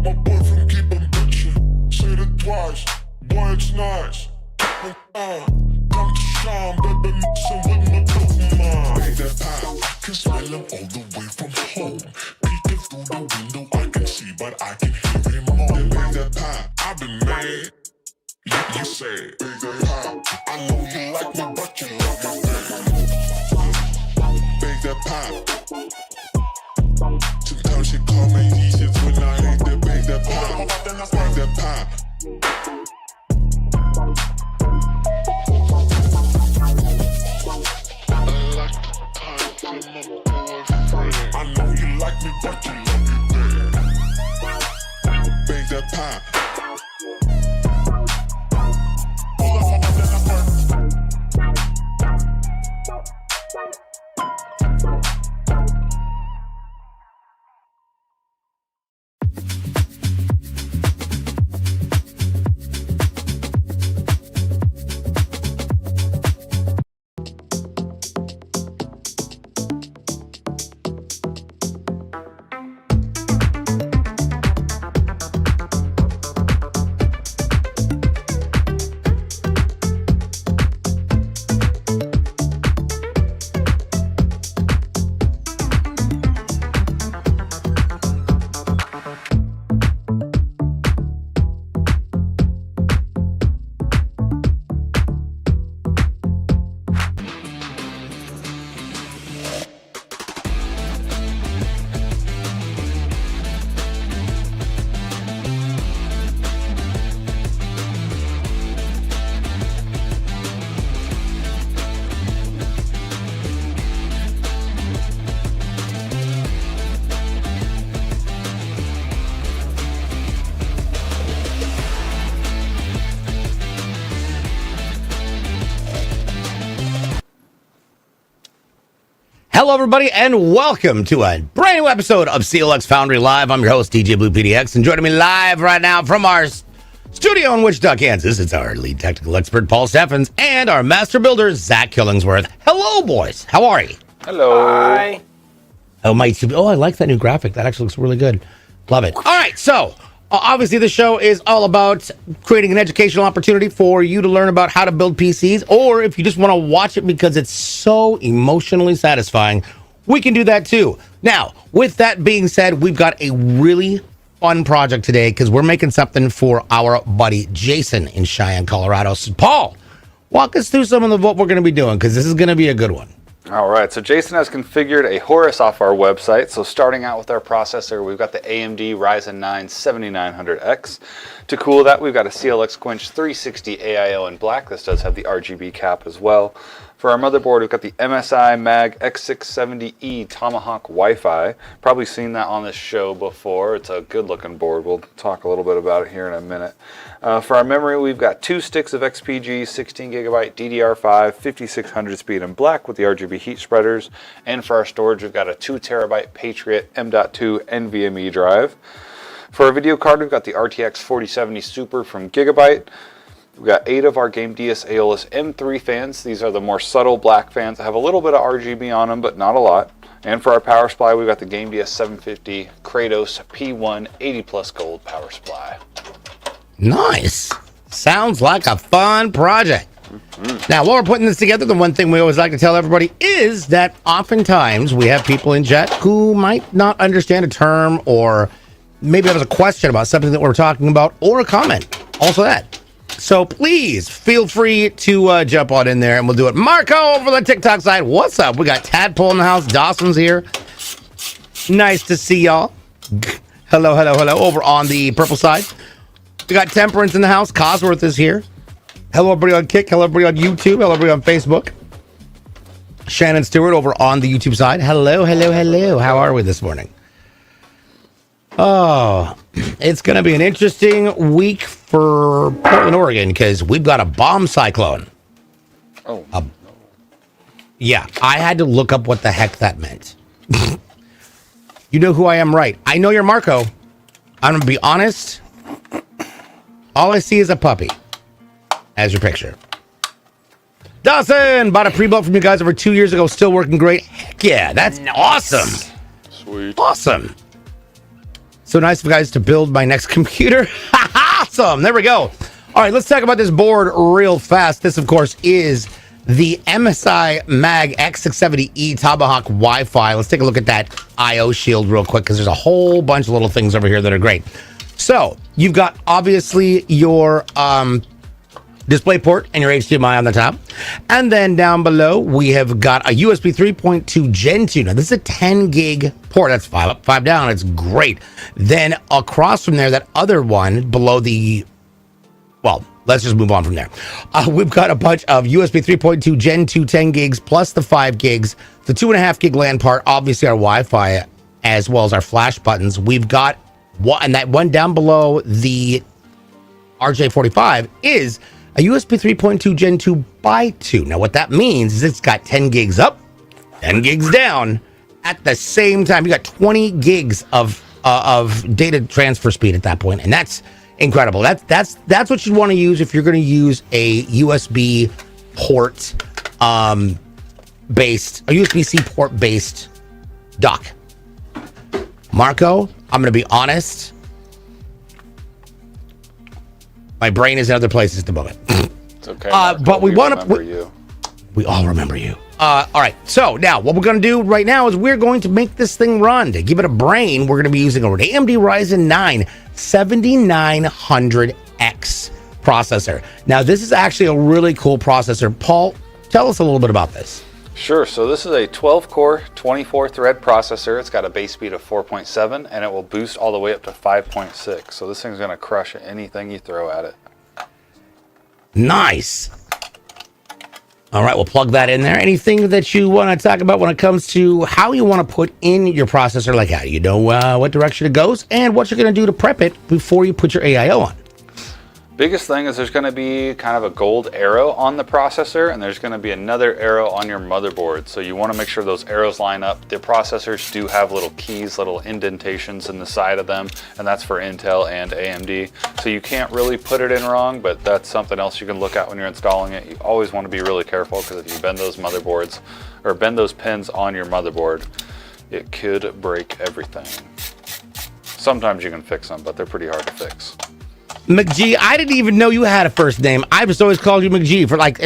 My boyfriend keep on bitching. Said it twice, boy it's nice. Come to shine, baby, mixing with my Pokemon. Make that pop, can smell him all the way from home. Peeking through the window, I can see, but I can hear him moan. Make that pop, I've been mad. You say, make that pop. I know you like me, but you love me bad. Make that pop. Sometimes she call me easy when I hate that. Make that pop, make that pop. I know you like me, but you love me bad. Make that pop. Hello, everybody, and welcome to a brand new episode of CLX Foundry Live. I'm your host, DJ Blue PDX, and joining me live right now from our studio in Wichita, Kansas, it's our lead technical expert, Paul Steffens, and our master builder, Zach Killingsworth. Hello, boys. How are you? Hello. Hi. Oh, I like that new graphic. That actually looks really good. Love it. All right, so obviously the show is all about creating an educational opportunity for you to learn about how to build PCs, or if you just want to watch it because it's so emotionally satisfying, we can do that too. Now, with that being said, we've got a really fun project today because we're making something for our buddy Jason in Cheyenne, Colorado. So, Paul, walk us through some of what we're going to be doing because this is going to be a good one. All right, so Jason has configured a Horus off our website. So starting out with our processor, we've got the AMD Ryzen 9 7900X. To cool that, we've got a CLX Quench 360 AIO in black. This does have the RGB cap as well. For our motherboard, we've got the MSI Mag X670E Tomahawk Wi-Fi. Probably seen that on this show before. It's a good looking board. We'll talk a little bit about it here in a minute. For our memory, we've got 2 sticks of XPG, 16GB DDR5, 5600 speed in black with the RGB heat spreaders. And for our storage, we've got a 2TB Patriot M.2 NVMe drive. For our video card, we've got the RTX 4070 Super from Gigabyte. We've got 8 of our Game DS Aeolus M3 fans. These are the more subtle black fans that have a little bit of RGB on them, but not a lot. And for our power supply, we've got the Game DS 750 Kratos P1 80 Plus Gold power supply. Nice. Sounds like a fun project. Now, while we're putting this together, the one thing we always like to tell everybody is that oftentimes we have people in chat who might not understand a term or maybe have a question about something that we're talking about or a comment. Also that. So please feel free to jump on in there and we'll do it. Marco over the TikTok side, what's up? We got Tadpole in the house. Dawson's here. Nice to see y'all. Hello, hello, hello. Over on the purple side, we got Temperance in the house. Cosworth is here. Hello, everybody on Kick. Hello, everybody on YouTube. Hello, everybody on Facebook. Shannon Stewart over on the YouTube side. Hello, hello, hello. How are we this morning? Oh, it's going to be an interesting week for Portland, Oregon, because we've got a bomb cyclone. Oh, yeah, I had to look up what the heck that meant. You know who I am, right? I know you're Marco. I'm going to be honest. All I see is a puppy as your picture. Dawson, bought a pre-built from you guys over 2 years ago. Still working great. Heck yeah, that's awesome. sweet. Awesome. So nice of you guys to build my next computer. Awesome. There we go. All right, let's talk about this board real fast. This, of course, is the MSI Mag X670E Tomahawk Wi-Fi. Let's take a look at that I/O shield real quick because there's a whole bunch of little things over here that are great. So you've got obviously your display port and your HDMI on the top. And then down below, we have got a USB 3.2 Gen 2. Now, this is a 10 gig port. That's 5 up, 5 down. It's great. Then across from there, that other one below the, well, let's just move on from there. We've got a bunch of USB 3.2 Gen 2 10 gigs plus the 5 gigs, the 2.5 gig LAN part, obviously our Wi-Fi, as well as our flash buttons. We've got one, and that one down below the RJ45 is a USB 3.2 Gen 2 by 2. Now, what that means is it's got 10 gigs up, 10 gigs down at the same time. You got 20 gigs of data transfer speed at that point, and that's incredible. That's what you'd want to use if you're going to use a USB port based, a USB-C port based dock. Marco, I'm going to be honest. My brain is in other places at the moment. It's okay. Marco, but we want to. You. We all remember you. All right. So now what we're going to do right now is we're going to make this thing run. To give it a brain, we're going to be using an AMD Ryzen 9 7900X processor. Now, this is actually a really cool processor. Paul, tell us a little bit about this. Sure. So this is a 12-core, 24-thread processor. It's got a base speed of 4.7, and it will boost all the way up to 5.6. So this thing's going to crush anything you throw at it. Nice. All right, we'll plug that in there. Anything that you want to talk about when it comes to how you want to put in your processor, like how do you know what direction it goes and what you're going to do to prep it before you put your AIO on? Biggest thing is there's going to be kind of a gold arrow on the processor, and there's going to be another arrow on your motherboard. So you want to make sure those arrows line up. The processors do have little keys, little indentations in the side of them, and that's for Intel and AMD. So you can't really put it in wrong, but that's something else you can look at when you're installing it. You always want to be really careful, because if you bend those motherboards or bend those pins on your motherboard, it could break everything. Sometimes you can fix them, but they're pretty hard to fix. McGee, I didn't even know you had a first name. I've just always called you McGee for like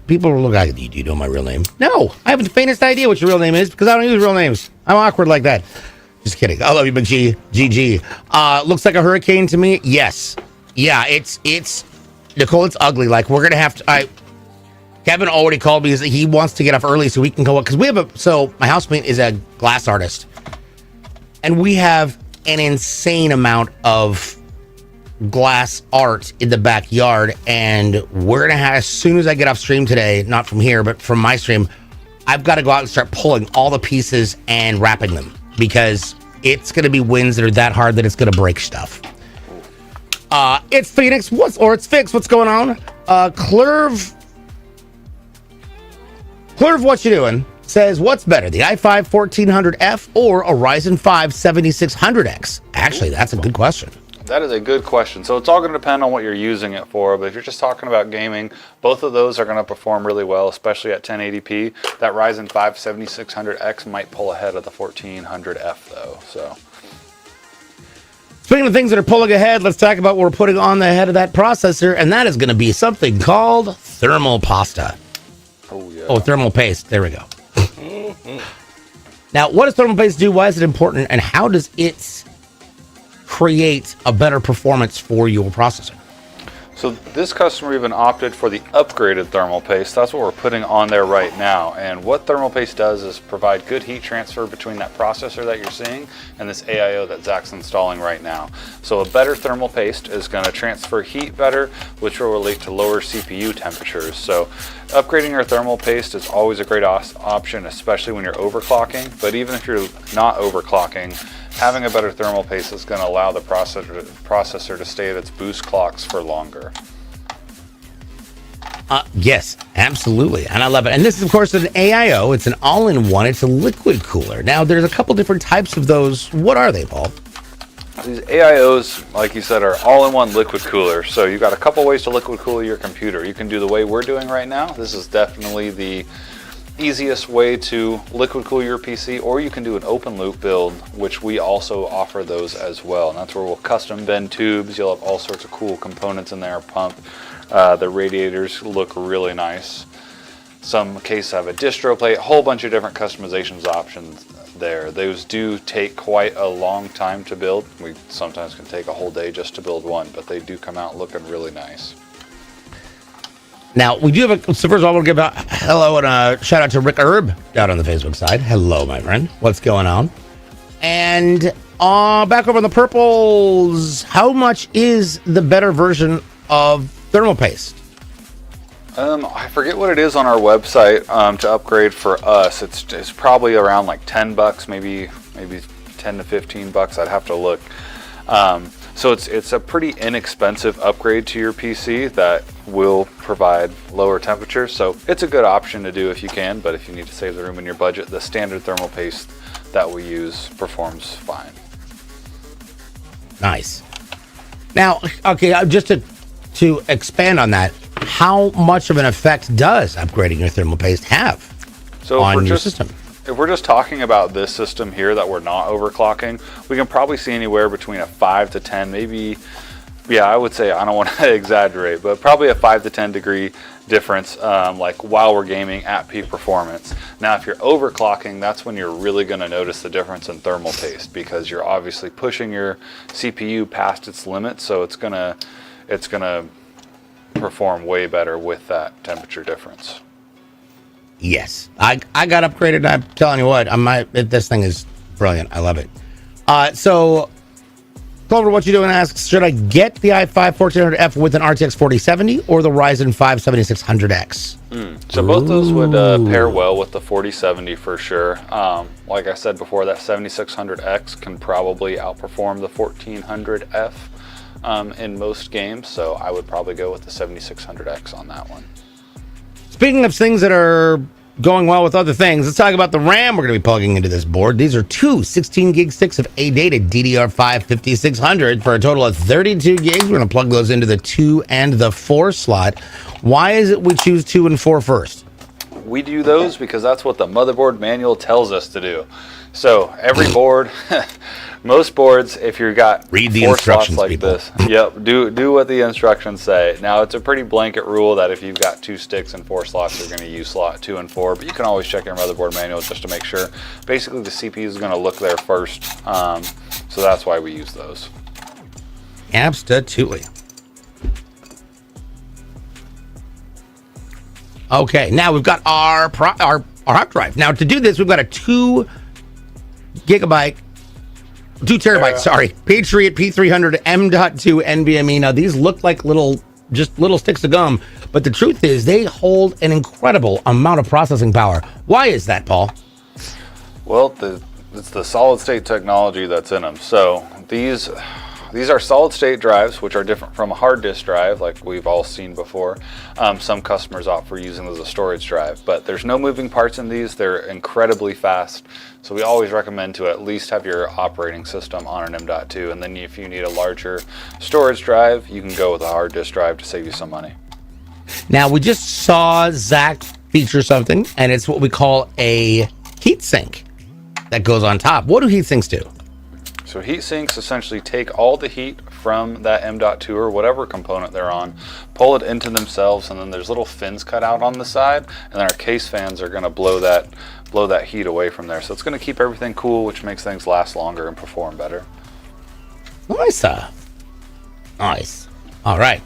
people were looking like, do you know my real name? No, I haven't the faintest idea what your real name is because I don't use real names. I'm awkward like that. Just kidding. I love you, McGee. GG. Looks like a hurricane to me. Yes. Yeah, it's Nicole, it's ugly. Like we're gonna have to. Kevin already called me. He wants to get off early so we can go up because we have so my housemate is a glass artist, and we have an insane amount of glass art in the backyard, and we're gonna have, as soon as I get off stream today, not from here but from my stream, I've got to go out and start pulling all the pieces and wrapping them because it's gonna be winds that are that hard that it's gonna break stuff. It's Phoenix, it's Fix, what's going on? Clerv, what you doing? Says, what's better, the i5 1400F or a Ryzen 5 7600X? Actually, that's a good question. That is a good question. So it's all going to depend on what you're using it for, but if you're just talking about gaming, both of those are going to perform really well, especially at 1080p. That Ryzen 5 7600X might pull ahead of the 1400F though. So speaking of things that are pulling ahead, let's talk about what we're putting on the head of that processor, and that is going to be something called thermal pasta. Oh yeah. Oh, thermal paste. There we go. Now, what does thermal paste do? Why is it important? And how does it create a better performance for your processor? So this customer even opted for the upgraded thermal paste. That's what we're putting on there right now. And what thermal paste does is provide good heat transfer between that processor that you're seeing and this AIO that Zach's installing right now. So a better thermal paste is going to transfer heat better, which will relate to lower CPU temperatures. So upgrading your thermal paste is always a great option, especially when you're overclocking. But even if you're not overclocking, having a better thermal paste is going to allow the processor to stay at its boost clocks for longer. Yes, absolutely. And I love it. And this is, of course, an AIO. It's an all-in-one. It's a liquid cooler. Now, there's a couple different types of those. What are they, Paul? These AIOs, like you said, are all-in-one liquid cooler. So you've got a couple ways to liquid cool your computer. You can do the way we're doing right now. This is definitely the easiest way to liquid cool your PC, or you can do an open loop build, which we also offer those as well. And that's where we'll custom bend tubes. You'll have all sorts of cool components in there, pump. The radiators look really nice. Some cases have a distro plate, a whole bunch of different customizations options there. Those do take quite a long time to build. We sometimes can take a whole day just to build one, but they do come out looking really nice. Now, we do have so first of all, we'll give a hello and a shout out to Rick Herb down on the Facebook side. Hello, my friend. What's going on? And back over on the purples, how much is the better version of thermal paste? I forget what it is on our website to upgrade for us. It's probably around like $10, maybe 10 to 15 bucks. I'd have to look. So it's a pretty inexpensive upgrade to your PC that will provide lower temperatures. So it's a good option to do if you can, but if you need to save the room in your budget, the standard thermal paste that we use performs fine. Nice. Now, okay, just to expand on that, how much of an effect does upgrading your thermal paste have on your system? If we're just talking about this system here that we're not overclocking, we can probably see anywhere between a 5 to 10, maybe, yeah, I would say, I don't want to exaggerate, but probably a 5 to 10 degree difference like while we're gaming at peak performance. Now, if you're overclocking, that's when you're really going to notice the difference in thermal paste, because you're obviously pushing your CPU past its limit, so it's gonna perform way better with that temperature difference. Yes, I got upgraded. I'm telling you what, this thing is brilliant. I love it. So, Clover, what you doing asks, should I get the i5 1400F with an RTX 4070 or the Ryzen 5 7600X? So both those would pair well with the 4070 for sure. Like I said before, that 7600X can probably outperform the 1400F in most games. So I would probably go with the 7600X on that one. Speaking of things that are going well with other things, let's talk about the RAM we're going to be plugging into this board. These are two 16 gig sticks of A-Data DDR5 5600 for a total of 32 gigs. We're going to plug those into the 2 and the 4 slot. Why is it we choose 2 and 4 first? We do those because that's what the motherboard manual tells us to do. So every board, most boards, if you've got read the 4 instructions slots like people. this, yep, do what the instructions say. Now it's a pretty blanket rule that if you've got 2 sticks and 4 slots, you're going to use slot 2 and 4. But you can always check your motherboard manual just to make sure. Basically, the CPU is going to look there first, so that's why we use those. Absolutely. Okay, now we've got our hard drive. Now to do this, we've got a 2 terabyte, Patriot P300 M.2 NVMe. Now these look like little sticks of gum, but the truth is they hold an incredible amount of processing power. Why is that, Paul? Well, it's the solid state technology that's in them. So these are solid state drives, which are different from a hard disk drive like we've all seen before. Some customers opt for using them as a storage drive, but there's no moving parts in these. They're incredibly fast. So we always recommend to at least have your operating system on an M.2. And then if you need a larger storage drive, you can go with a hard disk drive to save you some money. Now we just saw Zach feature something, and it's what we call a heatsink that goes on top. What do heatsinks do? So heat sinks essentially take all the heat from that M.2 or whatever component they're on, pull it into themselves, and then there's little fins cut out on the side, and then our case fans are going to blow that heat away from there. So it's going to keep everything cool, which makes things last longer and perform better. Nice. Nice. All right.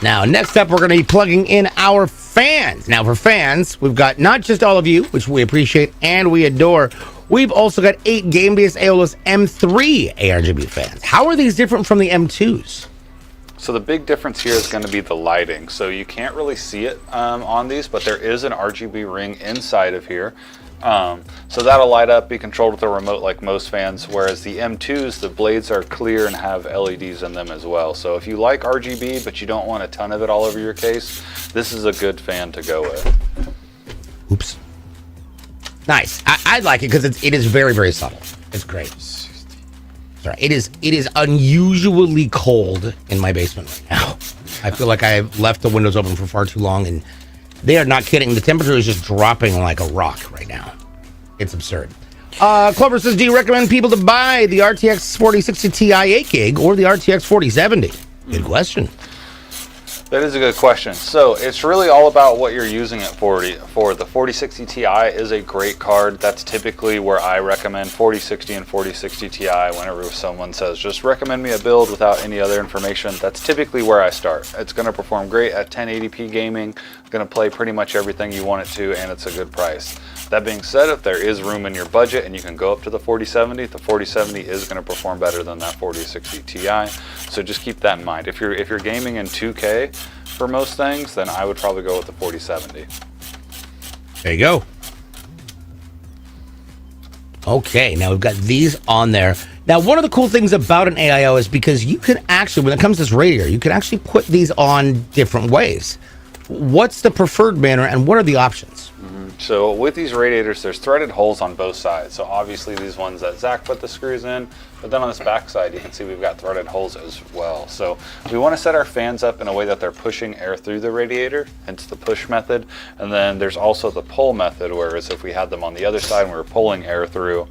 Now, next up, we're going to be plugging in our fans. Now, for fans, we've got not just all of you, which we appreciate and we adore. We've also got 8 Game-Based Aeolus M3 ARGB fans. How are these different from the M2s? So the big difference here is going to be the lighting. So you can't really see it on these, but there is an RGB ring inside of here. So that'll light up, be controlled with a remote like most fans, whereas the M2s, the blades are clear and have LEDs in them as well. So if you like RGB, but you don't want a ton of it all over your case, this is a good fan to go with. Oops. Nice. I like it because it is very, very subtle. It's great. Sorry, it is unusually cold in my basement right now. I feel like I've left the windows open for far too long, and They are not kidding. The temperature is just dropping like a rock right now. It's absurd. Clover says, do you recommend people to buy the RTX 4060 Ti 8 gig or the RTX 4070? Good question. That is a good question. So it's really all about what you're using it for. The 4060 Ti is a great card. That's typically where I recommend 4060 and 4060 Ti. Whenever someone says, just recommend me a build without any other information, that's typically where I start. It's going to perform great at 1080p gaming. It's going to play pretty much everything you want it to, and it's a good price. That being said, if there is room in your budget and you can go up to the 4070, the 4070 is going to perform better than that 4060 Ti. So just keep that in mind. If you're gaming in 2K for most things, then I would probably go with the 4070. There you go. Okay, now we've got these on there. Now, one of the cool things about an AIO is because you can actually, when it comes to this radiator, you can actually put these on different ways. What's the preferred manner and what are the options? So with these radiators, there's threaded holes on both sides. So obviously these ones that Zach put the screws in, but then on this back side, you can see we've got threaded holes as well. So we want to set our fans up in a way that they're pushing air through the radiator, hence the push method. And then there's also the pull method, whereas if we had them on the other side and we were pulling air through,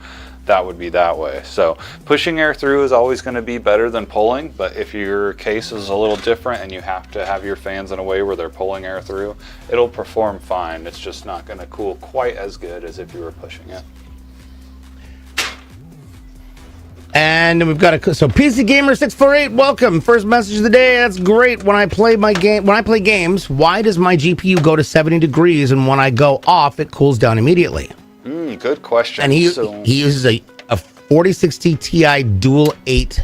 that would be that way. So pushing air through is always going to be better than pulling, but if your case is a little different and you have to have your fans in a way where they're pulling air through, it'll perform fine. It's just not going to cool quite as good as if you were pushing it. And we've got so PC Gamer 648, welcome. First message of the day. That's great. When I play games, why does my GPU go to 70 degrees and when I go off, it cools down immediately? Good question. And he uses a 4060 Ti Dual 8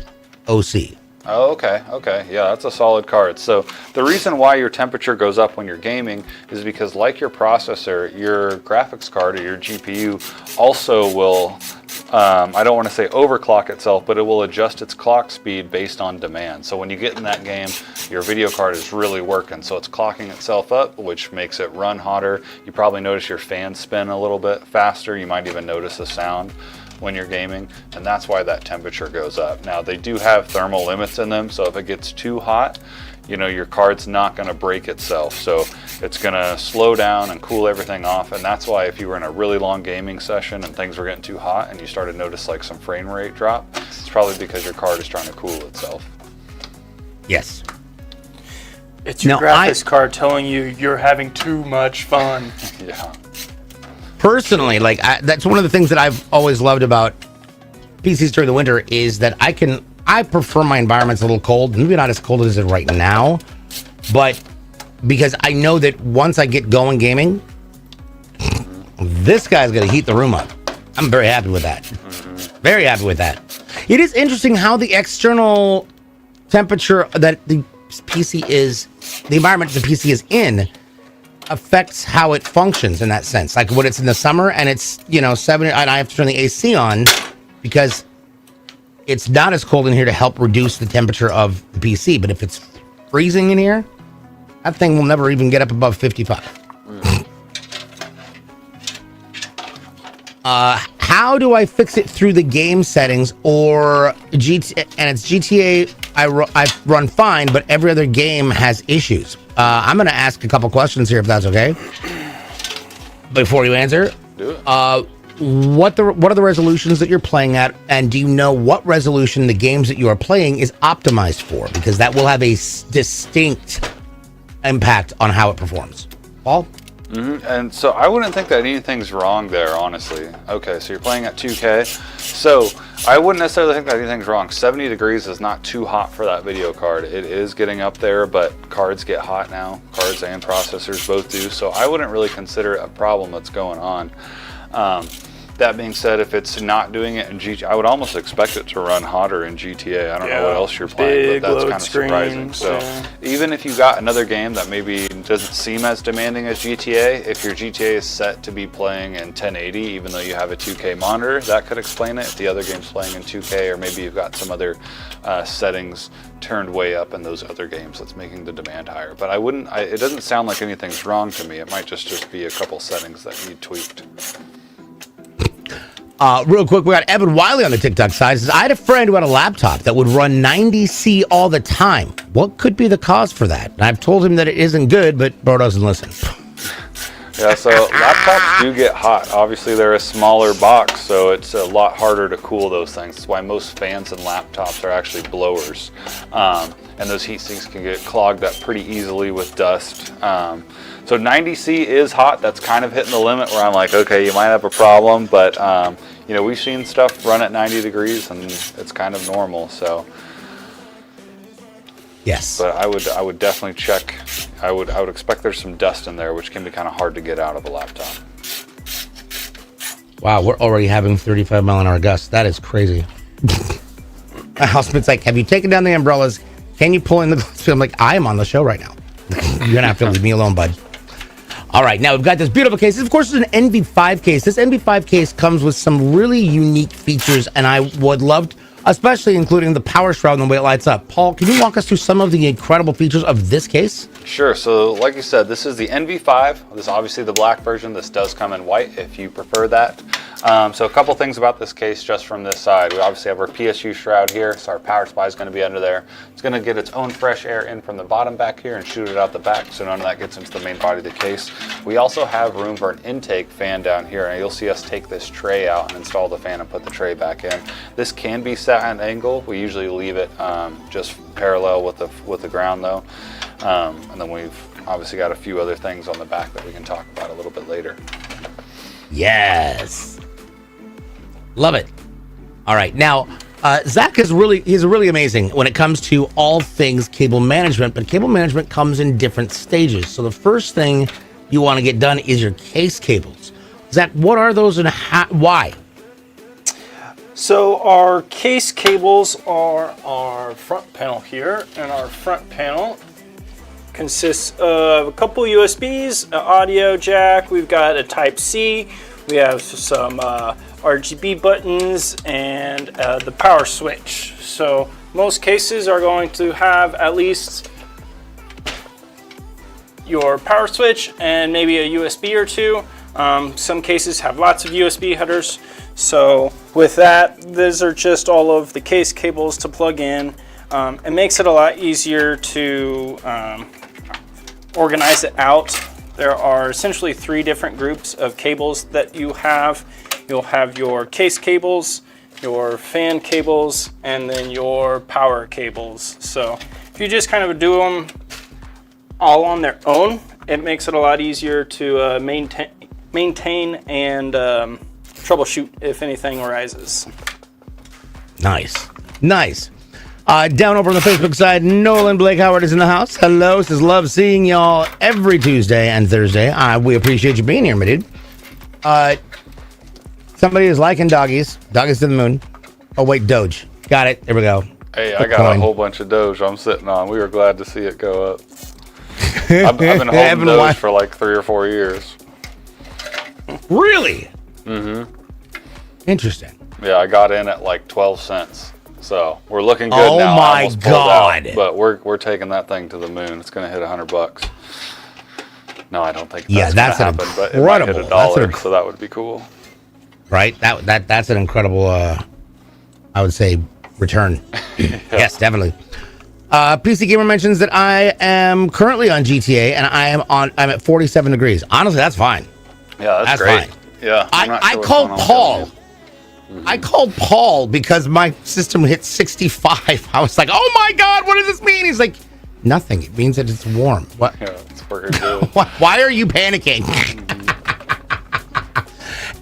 OC. Oh, okay. Yeah, that's a solid card. So the reason why your temperature goes up when you're gaming is because, like your processor, your graphics card or your GPU also will, I don't want to say overclock itself, but it will adjust its clock speed based on demand. So when you get in that game, your video card is really working. So it's clocking itself up, which makes it run hotter. You probably notice your fans spin a little bit faster. You might even notice a sound when you're gaming, and that's why that temperature goes up. Now, they do have thermal limits in them, so if it gets too hot, your card's not going to break itself. So it's going to slow down and cool everything off, and that's why if you were in a really long gaming session and things were getting too hot and you started to notice like some frame rate drop, it's probably because your card is trying to cool itself. Yes. It's your graphics card telling you you're having too much fun. Yeah. Personally, that's one of the things that I've always loved about PCs during the winter is that I prefer my environments a little cold, maybe not as cold as it is right now, but because I know that once I get going gaming, this guy's going to heat the room up. I'm very happy with that. Very happy with that. It is interesting how the external temperature that the environment the PC is in affects how it functions in that sense. Like when it's in the summer and it's 7, and I have to turn the AC on because it's not as cold in here to help reduce the temperature of the PC. But if it's freezing in here, that thing will never even get up above 55. How do I fix it through the game settings or GTA? And it's GTA. I run fine, but every other game has issues. I'm going to ask a couple questions here, if that's okay. Before you answer, do it. What are the resolutions that you're playing at, and do you know what resolution the games that you are playing is optimized for? Because that will have a distinct impact on how it performs. Paul? And so I wouldn't think that anything's wrong there, honestly. Okay, so you're playing at 2K. So I wouldn't necessarily think that anything's wrong. 70 degrees is not too hot for that video card. It is getting up there, but cards get hot now. Cards and processors both do. So I wouldn't really consider it a problem that's going on. That being said, if it's not doing it in GTA, I would almost expect it to run hotter in GTA. I don't know what else you're playing, but that's kind of surprising. So even if you got another game that maybe doesn't seem as demanding as GTA, if your GTA is set to be playing in 1080, even though you have a 2K monitor, that could explain it. If the other game's playing in 2K, or maybe you've got some other settings turned way up in those other games that's making the demand higher. But it doesn't sound like anything's wrong to me. It might just be a couple settings that need tweaked. Real quick, we got Evan Wiley on the TikTok side. Says, I had a friend who had a laptop that would run 90C all the time. What could be the cause for that? And I've told him that it isn't good, but bro doesn't listen. Yeah, so laptops do get hot. Obviously, they're a smaller box, so it's a lot harder to cool those things. That's why most fans and laptops are actually blowers. And those heat sinks can get clogged up pretty easily with dust. So 90C is hot. That's kind of hitting the limit where I'm like, okay, you might have a problem, but you know, we've seen stuff run at 90 degrees and it's kind of normal, so. Yes. But I would definitely check. I would expect there's some dust in there, which can be kind of hard to get out of a laptop. Wow, we're already having 35-mile-an-hour gusts. That is crazy. My housemate's like, have you taken down the umbrellas? Can you pull in the glass? I'm like, I am on the show right now. You're gonna have to leave me alone, bud. All right, now we've got this beautiful case. This, of course, is an NV5 case. This NV5 case comes with some really unique features, and I would love to, especially including the power shroud and the way it lights up. Paul, can you walk us through some of the incredible features of this case? Sure. So like you said, this is the NV5. This is obviously the black version. This does come in white if you prefer that. So a couple things about this case just from this side. We obviously have our PSU shroud here, so our power supply is going to be under there. It's going to get its own fresh air in from the bottom back here and shoot it out the back, so none of that gets into the main body of the case. We also have room for an intake fan down here, and you'll see us take this tray out and install the fan and put the tray back in. This can be set at an angle. We usually leave it just parallel with the ground though. And then we've obviously got a few other things on the back that we can talk about a little bit later. Yes. Love it. All right. Now, Zach is he's really amazing when it comes to all things cable management, but cable management comes in different stages. So the first thing you want to get done is your case cables. Zach, what are those and why? So our case cables are our front panel here, and our front panel consists of a couple USBs, an audio jack, we've got a Type-C, we have some RGB buttons, and the power switch. So most cases are going to have at least your power switch and maybe a USB or two. Some cases have lots of USB headers. So with that, these are just all of the case cables to plug in. It makes it a lot easier to organize it out. There are essentially 3 different groups of cables that you have. You'll have your case cables, your fan cables, and then your power cables. So if you just kind of do them all on their own, it makes it a lot easier to maintain and troubleshoot if anything arises. Nice. Down over on the Facebook side, Nolan Blake Howard is in the house. Hello, says love seeing y'all every Tuesday and Thursday. We appreciate you being here, my dude. Somebody is liking doggies. Doggies to the moon. Oh wait, Doge. Got it. There we go. Hey, I got a whole bunch of Doge I'm sitting on. We were glad to see it go up. I've been holding Doge for like 3 or 4 years. Really? Mm-hmm. Interesting. Yeah, I got in at like 12 cents. So we're looking good now. Oh my God. Out, but we're taking that thing to the moon. It's going to hit $100. No, I don't think that's going to happen. But it might hit $1, so that would be cool. Right? That's an incredible, I would say, return. Yeah. Yes, definitely. PC Gamer mentions that I am currently on GTA and I'm at 47 degrees. Honestly, that's fine. Yeah, that's great. Fine. Yeah. I called Paul. Mm-hmm. I called Paul because my system hit 65. I was like, oh my God, what does this mean? He's like, nothing. It means that it's warm. What? Yeah, it's working good. Why are you panicking?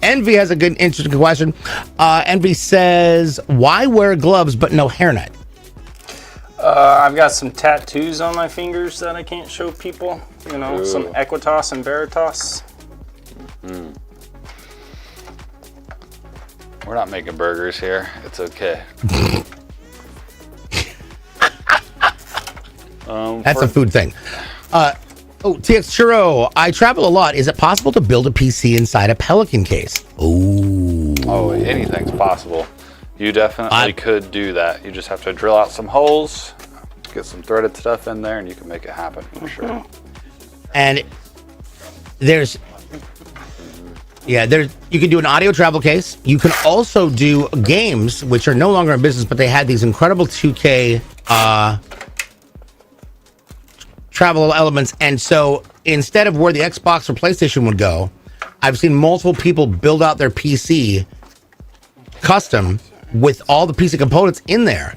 Envy has a good, interesting question. Envy says, why wear gloves but no hairnet? I've got some tattoos on my fingers that I can't show people. You know, some Equitas and Veritas. Mm. We're not making burgers here. It's okay. That's a food thing. TX Churro, I travel a lot. Is it possible to build a PC inside a Pelican case? Ooh. Oh, anything's possible. You definitely could do that. You just have to drill out some holes, get some threaded stuff in there, and you can make it happen for sure. And you can do an audio travel case. You can also do games, which are no longer in business, but they had these incredible 2K travel elements. And so instead of where the Xbox or PlayStation would go, I've seen multiple people build out their PC custom with all the PC components in there,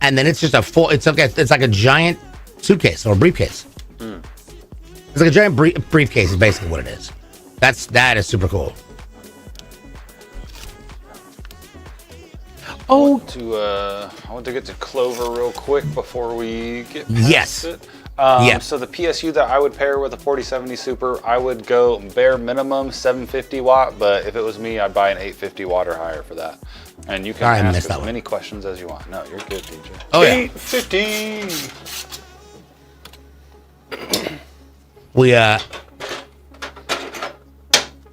and then it's just a full. It's like a giant suitcase or briefcase. It's like a giant briefcase is basically what it is. That is super cool. Oh, I want to get to Clover real quick before we get past yes. it. Yes. So the PSU that I would pair with a 4070 Super, I would go bare minimum 750 watt, but if it was me, I'd buy an 850 watt or higher for that. And you can ask as many questions as you want. No, you're good, DJ. Oh, yeah. 850.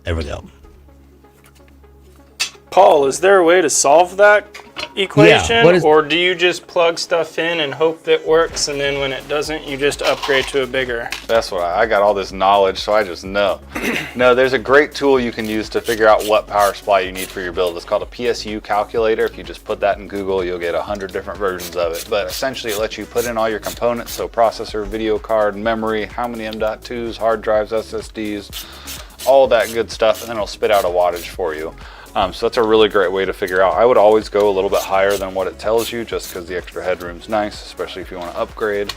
There we go. Paul, is there a way to solve that equation? Yeah, or do you just plug stuff in and hope that works, and then when it doesn't, you just upgrade to a bigger? That's what I got all this knowledge, so I just know. No, there's a great tool you can use to figure out what power supply you need for your build. It's called a PSU calculator. If you just put that in Google, you'll get 100 different versions of it. But essentially, it lets you put in all your components, so processor, video card, memory, how many M.2s, hard drives, SSDs, all that good stuff, and then it'll spit out a wattage for you. So that's a really great way to figure out. I would always go a little bit higher than what it tells you, just because the extra headroom's nice, especially if you want to upgrade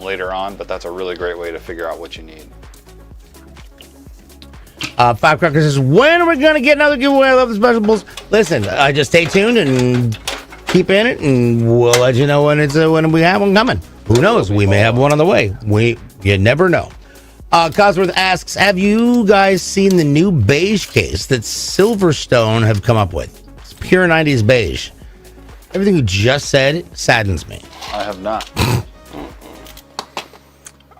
later on. But that's a really great way to figure out what you need. Firecracker says, when are we going to get another giveaway? I love the specials. Listen, just stay tuned and keep in it, and we'll let you know when we have one coming. Who knows? We may have one on the way. You never know. Cosworth asks, have you guys seen the new beige case that Silverstone have come up with? It's pure 90s beige. Everything you just said saddens me. I have not.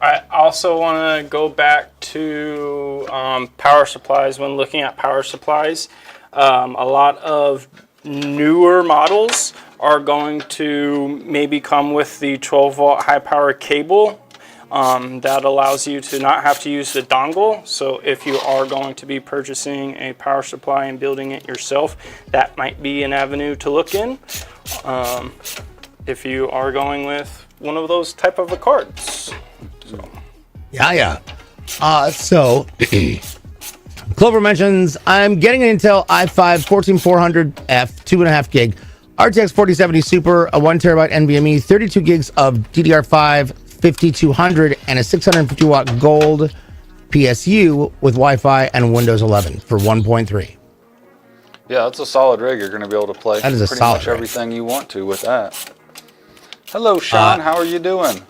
I also want to go back to power supplies. When looking at power supplies, a lot of newer models are going to maybe come with the 12-volt high-power cable. That allows you to not have to use the dongle. So if you are going to be purchasing a power supply and building it yourself, that might be an avenue to look in. If you are going with one of those type of a cards. So. Yeah. So Clover mentions, I'm getting an Intel i5 14400F 2.5 gig RTX 4070 Super, a 1 terabyte NVMe, 32 gigs of DDR5 5200 and a 650 watt gold PSU with Wi-Fi and Windows 11 for 1.3. Yeah, that's a solid rig. You're going to be able to play that is pretty much everything you want to with that. Hello, Sean. How are you doing?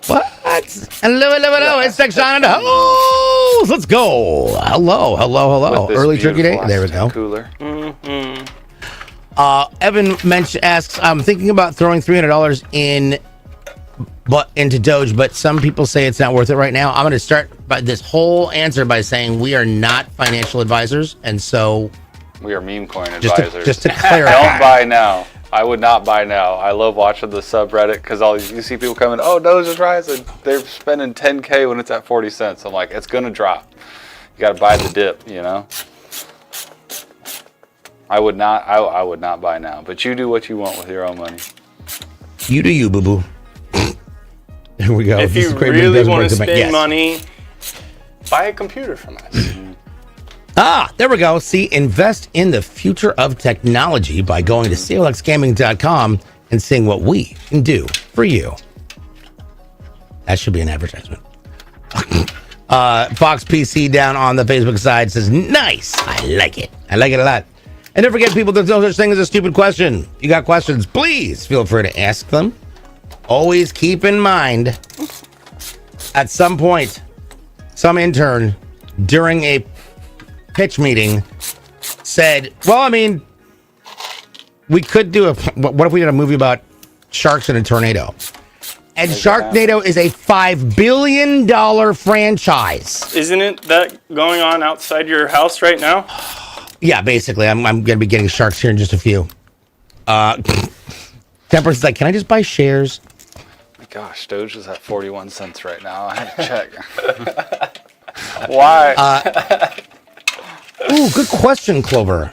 What? Hello. It's Sean in the house. Let's go. Hello. Early turkey day. There we go. Cooler. Evan asks, I'm thinking about throwing $300 into Doge, but some people say it's not worth it right now. I'm going to start this whole answer by saying we are not financial advisors, and so we are meme coin advisors. Just to clarify. Don't buy now. I would not buy now. I love watching the subreddit because you see people coming, oh, Doge is rising. They're spending $10K when it's at 40 cents. I'm like, it's going to drop. You got to buy the dip, you know? I would not buy now, but you do what you want with your own money. You do you, boo-boo. There we go. If you really want to spend money, buy a computer from us. There we go. See, invest in the future of technology by going to CLXgaming.com and seeing what we can do for you. That should be an advertisement. Fox PC down on the Facebook side says, nice. I like it. I like it a lot. And don't forget, people, there's no such thing as a stupid question. You got questions, please feel free to ask them. Always keep in mind, at some point, some intern during a pitch meeting said, well, I mean, we could do what if we did a movie about sharks in a tornado? And Sharknado is a $5 billion franchise. Isn't it that going on outside your house right now? Yeah, basically. I'm going to be getting sharks here in just a few. Temperance is like, can I just buy shares? My gosh, Doge is at 41 cents right now. I had to check. Why? Ooh, good question, Clover.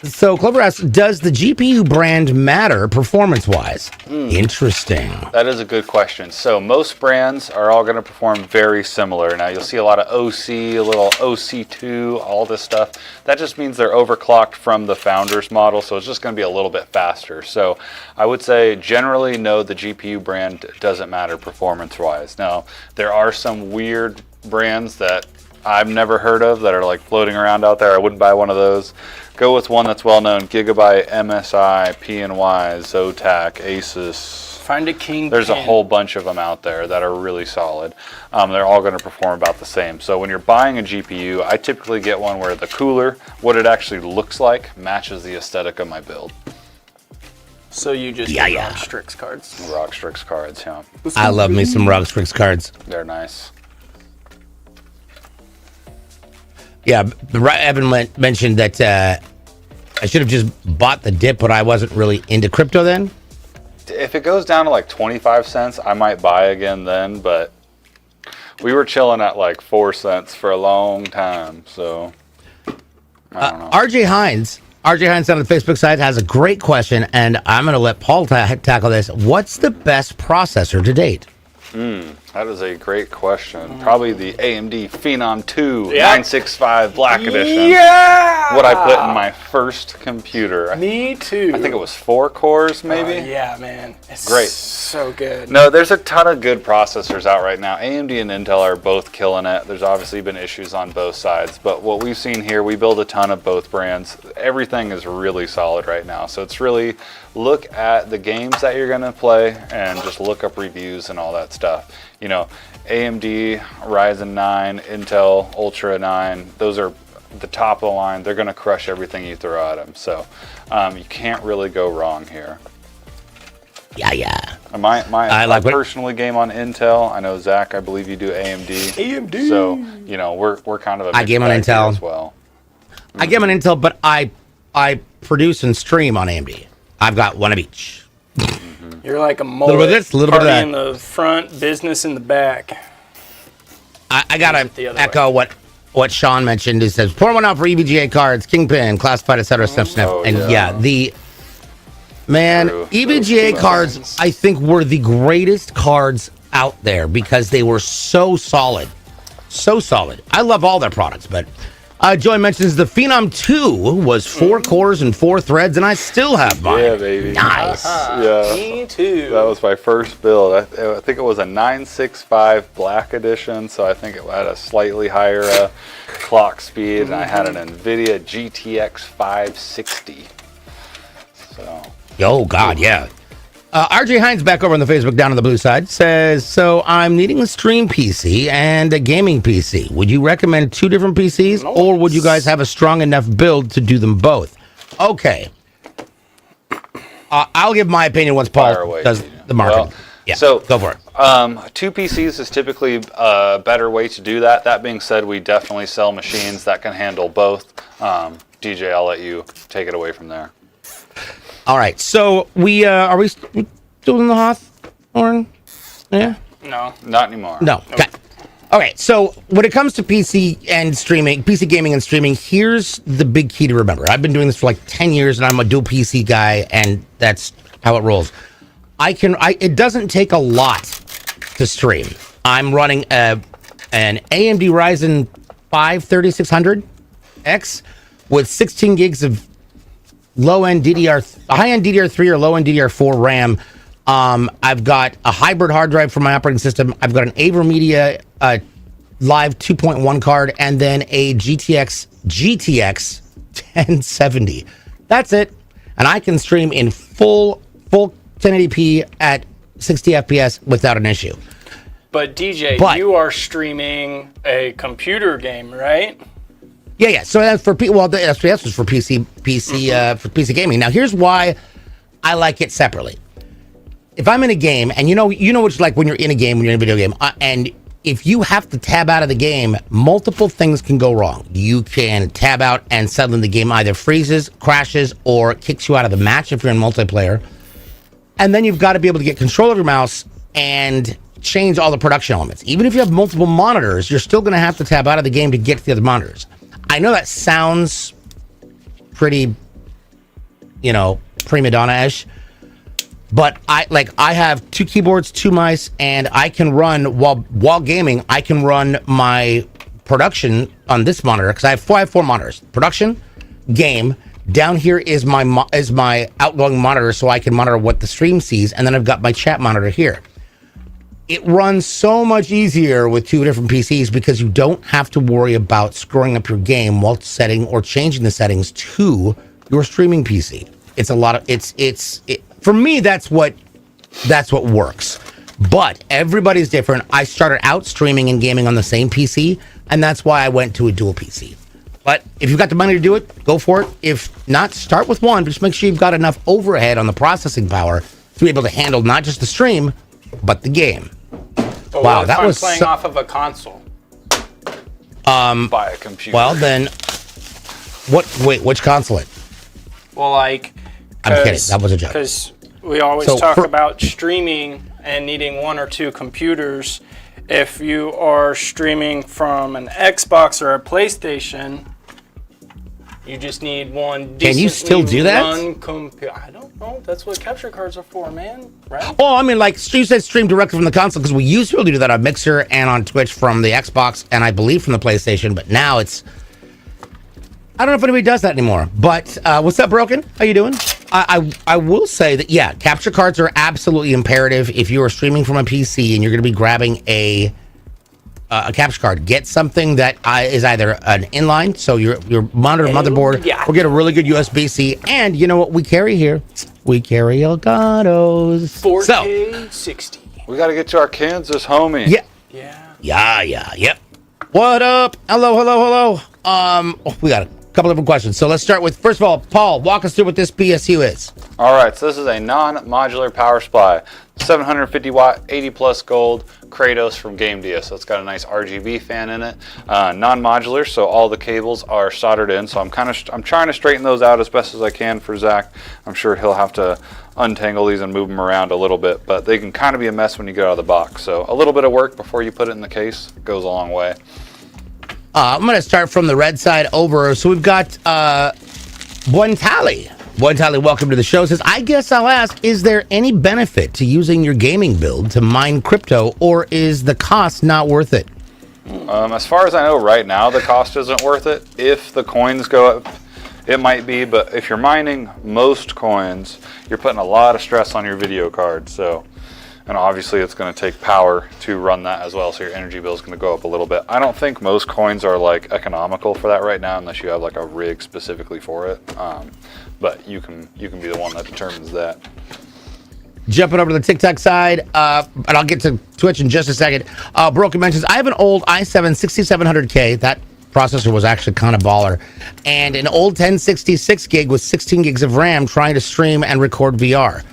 So Clover asks, does the GPU brand matter performance-wise? Interesting. That is a good question. So most brands are all going to perform very similar. Now you'll see a lot of OC, a little OC2, all this stuff. That just means they're overclocked from the Founders model, so it's just going to be a little bit faster. So I would say generally no, the GPU brand doesn't matter performance-wise. Now there are some weird brands that I've never heard of that are like floating around out there. I wouldn't buy one of those. Go with one that's well known: Gigabyte, MSI, PNY, Zotac, Asus. Find a king. There's a whole bunch of them out there that are really solid. They're all going to perform about the same. So when you're buying a GPU, I typically get one where the cooler, what it actually looks like, matches the aesthetic of my build. So you just get ROG Strix cards. ROG Strix cards, yeah. I love me some ROG Strix cards. They're nice. Yeah, Evan mentioned that I should have just bought the dip, but I wasn't really into crypto then. If it goes down to like 25 cents, I might buy again then, but we were chilling at like 4 cents for a long time, so I don't know. RJ Hines on the Facebook side has a great question, and I'm going to let Paul tackle this. What's the best processor to date? That is a great question. Probably the AMD Phenom 2 965 Black Edition. Yeah! What I put in my first computer. Me too. I think it was 4 cores, maybe. Yeah, man. It's Great. So good. No, there's a ton of good processors out right now. AMD and Intel are both killing it. There's obviously been issues on both sides, but what we've seen here, we build a ton of both brands. Everything is really solid right now. So it's really look at the games that you're going to play and just look up reviews and all that stuff. You know, AMD, Ryzen 9, Intel, Ultra 9, those are the top of the line. They're going to crush everything you throw at them. So you can't really go wrong here. Yeah. I personally game on Intel. I know Zach, I believe you do AMD. So, you know, we're kind of a I game on Intel as well. I game on Intel, but I produce and stream on AMD. I've got one of each. You're like a mullet. A little bit of this, a little bit of that. In the front, business in the back. I gotta echo what Sean mentioned. He says, pour one out for EVGA cards, Kingpin, Classified, etc. Sniff. And the EVGA cards, I think, were the greatest cards out there because they were so solid. So solid. I love all their products, but Joy mentions the Phenom 2 was 4 cores and 4 threads, and I still have mine. Yeah, baby. Nice. Yeah. Me too. That was my first build. I think it was a 965 Black Edition, so I think it had a slightly higher clock speed, and I had an NVIDIA GTX 560. So. Oh, God, yeah. RJ Hines back over on the Facebook down on the blue side says, so I'm needing a stream PC and a gaming PC. Would you recommend 2 different PCs, or would you guys have a strong enough build to do them both? Okay. I'll give my opinion once Paul does the marketing. Well, yeah, so go for it. 2 PCs is typically a better way to do that. That being said, we definitely sell machines that can handle both. DJ, I'll let you take it away from there. All right, so we are we doing the Hawthorne? Yeah. No. Not anymore. No. Okay. Okay, so when it comes to PC and streaming, PC gaming and streaming, here's the big key to remember. I've been doing this for like 10 years, and I'm a dual PC guy, and that's how it rolls. It doesn't take a lot to stream. I'm running an AMD Ryzen 5 3600X with 16 gigs of high-end DDR3 or low-end DDR4 RAM. I've got a hybrid hard drive for my operating system. I've got an AverMedia Live 2.1 card, and then a GTX 1070. That's it. And I can stream in full 1080p at 60 FPS without an issue. But DJ, you are streaming a computer game, right? Yeah. So that's for the SPS was for PC for PC gaming. Now here's why I like it separately. If I'm in a game, and you know what it's like when you're in a game, when you're in a video game, and if you have to tab out of the game, multiple things can go wrong. You can tab out and suddenly the game either freezes, crashes, or kicks you out of the match if you're in multiplayer. And then you've got to be able to get control of your mouse and change all the production elements. Even if you have multiple monitors, you're still going to have to tab out of the game to get to the other monitors. I know that sounds pretty prima donna-ish. But I have 2 keyboards, 2 mice, and I can run while gaming. I can run my production on this monitor because I have 4 monitors: production, game. Down here is my outgoing monitor, so I can monitor what the stream sees, and then I've got my chat monitor here. It runs so much easier with 2 different PCs because you don't have to worry about screwing up your game while setting or changing the settings to your streaming PC. It's a lot of for me, that's what works. But everybody's different. I started out streaming and gaming on the same PC, and that's why I went to a dual PC. But if you've got the money to do it, go for it. If not, start with one. But just make sure you've got enough overhead on the processing power to be able to handle not just the stream, but the game. But wow, what if that I'm was playing off of a console. Buy a computer. Well, then, which console? Well, I'm kidding. That was a joke. Because we always talk about streaming and needing 1 or 2 computers. If you are streaming from an Xbox or a PlayStation, you just need one. Can you still do that? I don't know. That's what capture cards are for, man. Right? Oh, I mean, you said stream directly from the console because we used to be able to do that on Mixer and on Twitch from the Xbox and I believe from the PlayStation, but now it's. I don't know if anybody does that anymore. But what's up, Broken? How you doing? I will say that, yeah, capture cards are absolutely imperative if you are streaming from a PC and you're going to be grabbing a capture card. Get something that is either an inline, so your monitor motherboard, or get a really good USB-C. And you know what we carry here? We carry Elgato's. 4K 60. We got to get to our Kansas homie. Yep. What up? Hello. We got a couple different questions. So let's start with, first of all, Paul, walk us through what this PSU is. All right, so this is a non-modular power supply, 750 watt, 80 plus gold, Kratos from GameDia. So it's got a nice RGB fan in it. Non-modular, so all the cables are soldered in. So I'm trying to straighten those out as best as I can for Zach. I'm sure he'll have to untangle these and move them around a little bit, but they can kind of be a mess when you get out of the box. So a little bit of work before you put it in the case goes a long way. I'm going to start from the red side over. So we've got Buentali. Buentali, welcome to the show. Says, I guess I'll ask, is there any benefit to using your gaming build to mine crypto, or is the cost not worth it? As far as I know right now, the cost isn't worth it. If the coins go up, it might be, but if you're mining most coins, you're putting a lot of stress on your video card. So, and obviously it's going to take power to run that as well, so your energy bill is going to go up a little bit. I don't think most coins are like economical for that right now, unless you have like a rig specifically for it. But you can be the one that determines that. Jumping over to the TikTok side, and I'll get to Twitch in just a second. Broken mentions, I have an old i7 6700K. That processor was actually kind of baller. And an old 1066 gig with 16 gigs of RAM trying to stream and record VR.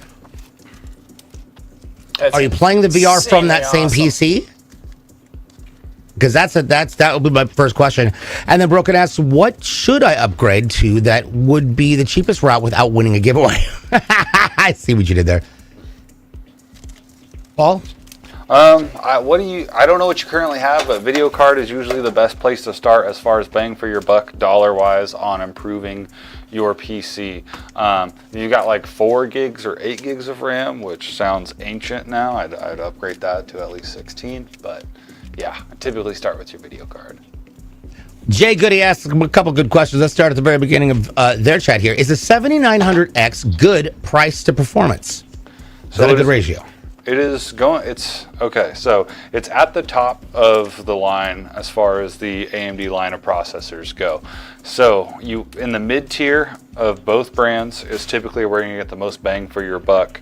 Are you playing the VR from that same PC? Because that would be my first question. And then Broken asks, what should I upgrade to that would be the cheapest route without winning a giveaway? I see what you did there. Paul? I don't know what you currently have, but video card is usually the best place to start as far as bang for your buck dollar-wise on improving your PC. You got like 4 gigs or 8 gigs of RAM, which sounds ancient now. I'd upgrade that to at least 16, but yeah, I typically start with your video card. Jay Goody asks a couple good questions. Let's start at the very beginning of their chat here. Is the 7900X good price to performance? Is that a good ratio? It's okay, so it's at the top of the line as far as the AMD line of processors go. So in the mid tier of both brands is typically where you're gonna get the most bang for your buck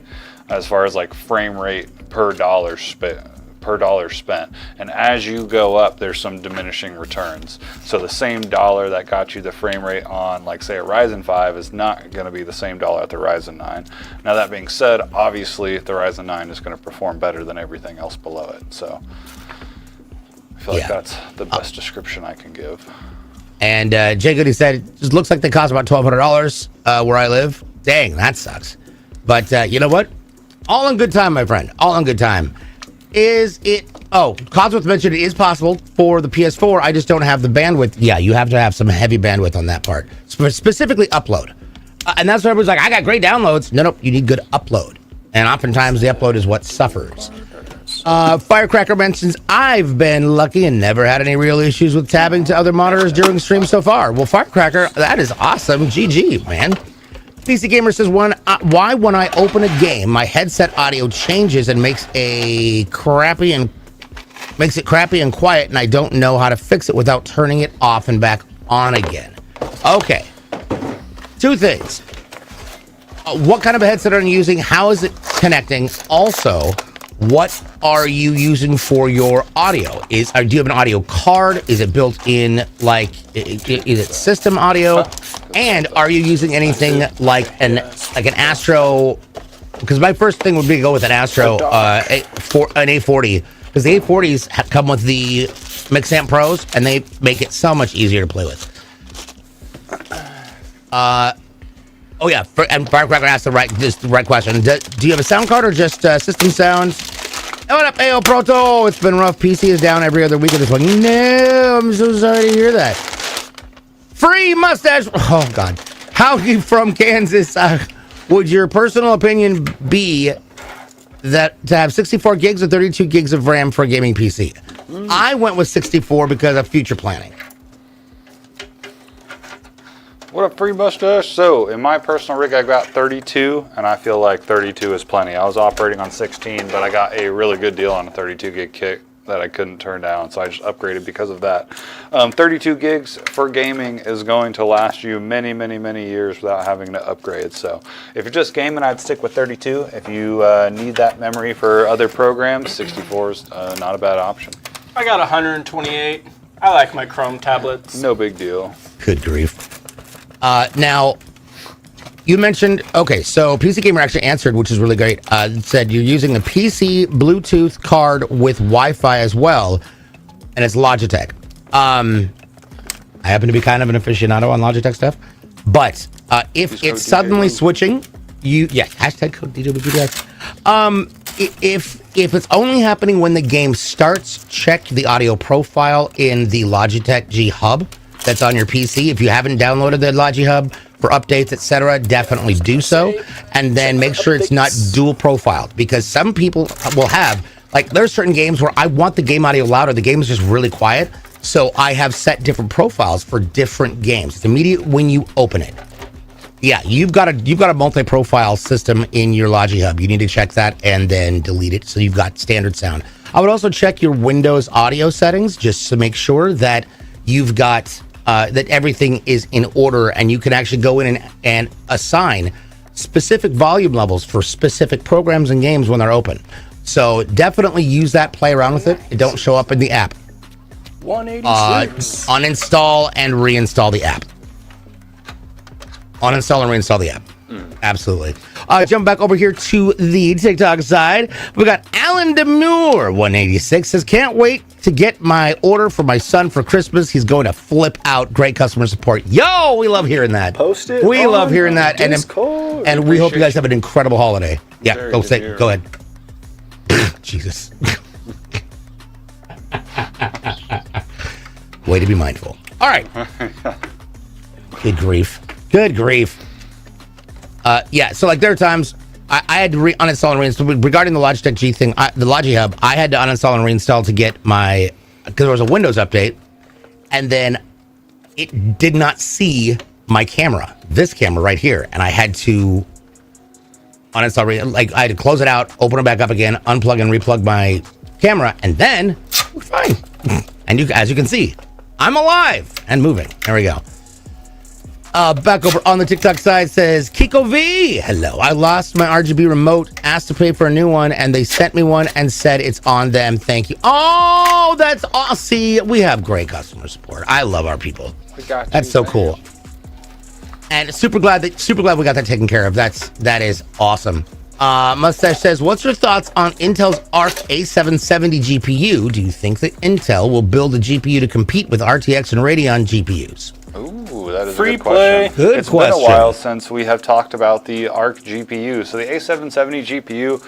as far as like frame rate per dollar spent. And as you go up, there's some diminishing returns. So the same dollar that got you the frame rate on, like say a Ryzen 5 is not going to be the same dollar at the Ryzen 9. Now that being said, obviously the Ryzen 9 is going to perform better than everything else below it. So I feel like that's the best description I can give. And Jay Goody said, it just looks like they cost about $1,200 where I live. Dang, that sucks. But you know what? All in good time, my friend. All in good time. Cosworth mentioned it is possible for the PS4. I just don't have the bandwidth. Yeah, you have to have some heavy bandwidth on that part. Specifically upload. And that's what everybody's like, I got great downloads. No, you need good upload. And oftentimes the upload is what suffers. Firecracker mentions, I've been lucky and never had any real issues with tabbing to other monitors during stream so far. Well, Firecracker, that is awesome. GG, man. PC Gamer says, why when I open a game, my headset audio changes and makes it crappy and quiet, and I don't know how to fix it without turning it off and back on again. Okay. Two things. What kind of a headset are you using? How is it connecting? Also, what are you using for your audio? Do you have an audio card? Is it built in, like, is it system audio? And are you using anything like an Astro? Because my first thing would be to go with an Astro, an A40, because the A40s come with the Mixamp Pros, and they make it so much easier to play with. Oh yeah, and Firecracker asked the right question. Do you have a sound card or just system sounds? What up, AO Proto? It's been rough. PC is down every other week of this one. No, I'm so sorry to hear that. Free mustache. Oh God. Howdy from Kansas. Would your personal opinion be that to have 64 gigs or 32 gigs of RAM for a gaming PC? I went with 64 because of future planning. What up, Free Mustache? So, in my personal rig, I got 32, and I feel like 32 is plenty. I was operating on 16, but I got a really good deal on a 32 gig kit that I couldn't turn down, so I just upgraded because of that. 32 gigs for gaming is going to last you many, many, many years without having to upgrade. So, if you're just gaming, I'd stick with 32. If you need that memory for other programs, 64 is not a bad option. I got 128. I like my Chrome tablets. No big deal. Good grief. Now, you mentioned, okay, so PC Gamer actually answered, which is really great. It said you're using the PC Bluetooth card with Wi-Fi as well, and it's Logitech. I happen to be kind of an aficionado on Logitech stuff, but if it's suddenly switching, hashtag code DWBDX. If it's only happening when the game starts, check the audio profile in the Logitech G Hub that's on your PC. If you haven't downloaded the Logi Hub for updates, etc., definitely do so. And then make sure it's not dual profiled, because some people will have, like, there's certain games where I want the game audio loud or the game is just really quiet. So I have set different profiles for different games. It's immediate when you open it. Yeah, you've got a multi-profile system in your Logi Hub. You need to check that and then delete it so you've got standard sound. I would also check your Windows audio settings just to make sure that you've got that everything is in order, and you can actually go in and assign specific volume levels for specific programs and games when they're open. So definitely use that, play around with it. It don't show up in the app. 186. Uninstall and reinstall the app. Uninstall and reinstall the app. Absolutely. Jump back over here to the TikTok side. We got Alan Demure, 186, says, can't wait to get my order for my son for Christmas. He's going to flip out. Great customer support. Yo, we love hearing that. Post it. We love hearing that. And we hope you guys have an incredible holiday. Yeah, go ahead. Jesus. Way to be mindful. All right. Good grief. Yeah, so like there are times I had to uninstall and reinstall. Regarding the Logitech G thing, the Logi Hub, I had to uninstall and reinstall to get my, because there was a Windows update, and then it did not see my camera, this camera right here, and I had to uninstall, I had to close it out, open it back up again, unplug and replug my camera, and then we're fine. And as you can see, I'm alive and moving. There we go. Back over on the TikTok side says, Kiko V, hello. I lost my RGB remote, asked to pay for a new one, and they sent me one and said it's on them. Thank you. Oh, that's awesome. See, we have great customer support. I love our people. That's so cool. And super glad we got that taken care of. That is awesome. Mustache says, what's your thoughts on Intel's Arc A770 GPU? Do you think that Intel will build a GPU to compete with RTX and Radeon GPUs? Ooh, that is Free a good play. question. Good It's question. been a while since we have talked about the Arc GPU. So the A770 GPU,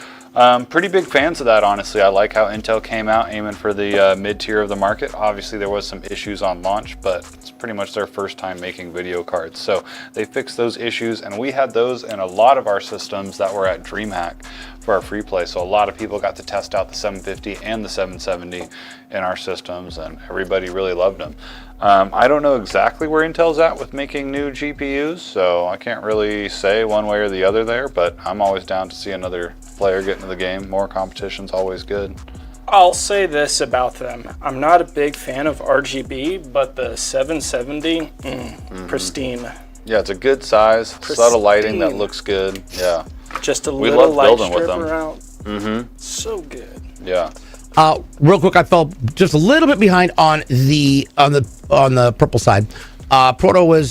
Pretty big fans of that, honestly. I like how Intel came out aiming for the mid-tier of the market. Obviously, there was some issues on launch, but it's pretty much their first time making video cards. So they fixed those issues, and we had those in a lot of our systems that were at DreamHack for our free play. So a lot of people got to test out the 750 and the 770 in our systems, and everybody really loved them. I don't know exactly where Intel's at with making new GPUs, so I can't really say one way or the other there, but I'm always down to see another player get into the game. More competition's always good. I'll say this about them. I'm not a big fan of RGB, but the 770, pristine. Yeah, it's a good size, subtle lighting that looks good. Yeah. Just a We little love light building with stripper them. out. So good. Yeah. Real quick, I fell just a little bit behind on the purple side. Proto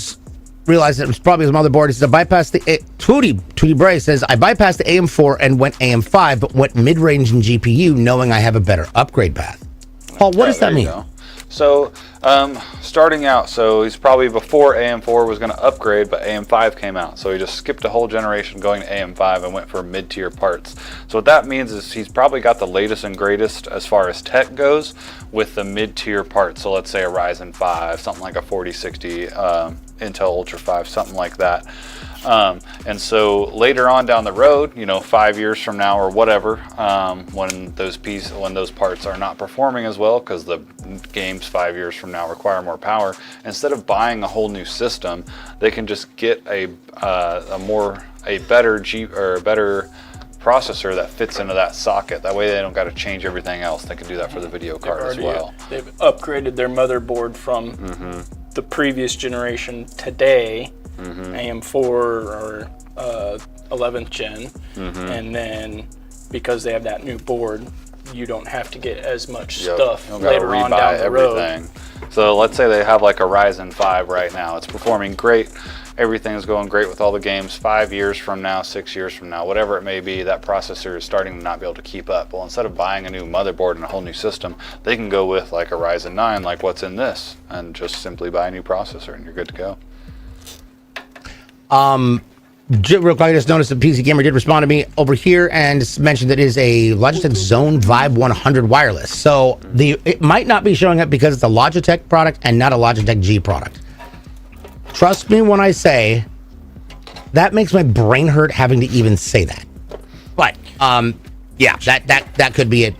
realized that it was probably his motherboard. He says, I bypassed the Tootie Bray says, I bypassed the AM4 and went AM5, but went mid-range in GPU, knowing I have a better upgrade path. Paul, what does that mean? So, starting out, so he's probably before AM4 was going to upgrade, but AM5 came out. So he just skipped a whole generation going to AM5 and went for mid-tier parts. So what that means is he's probably got the latest and greatest as far as tech goes with the mid-tier parts. So let's say a Ryzen 5, something like a 4060, Intel Ultra 5, something like that. And so later on down the road, 5 years from now or whatever, when those parts are not performing as well because the games 5 years from now require more power, instead of buying a whole new system, they can just get a better processor that fits into that socket. That way they don't got to change everything else. They can do that for the video card as well. They've upgraded their motherboard from the previous generation today, AM4 or 11th gen, and then because they have that new board, you don't have to get as much stuff later on down the road. So let's say they have like a Ryzen 5 right now. It's performing great. Everything's going great with all the games. 5 years from now, 6 years from now, whatever it may be, that processor is starting to not be able to keep up. Well, instead of buying a new motherboard and a whole new system, they can go with like a Ryzen 9, like what's in this, and just simply buy a new processor and you're good to go. Real quick, I just noticed that PC Gamer did respond to me over here and mentioned that it is a Logitech Zone Vibe 100 wireless. So it might not be showing up because it's a Logitech product and not a Logitech G product. Trust me when I say that makes my brain hurt having to even say that. But yeah, that could be it.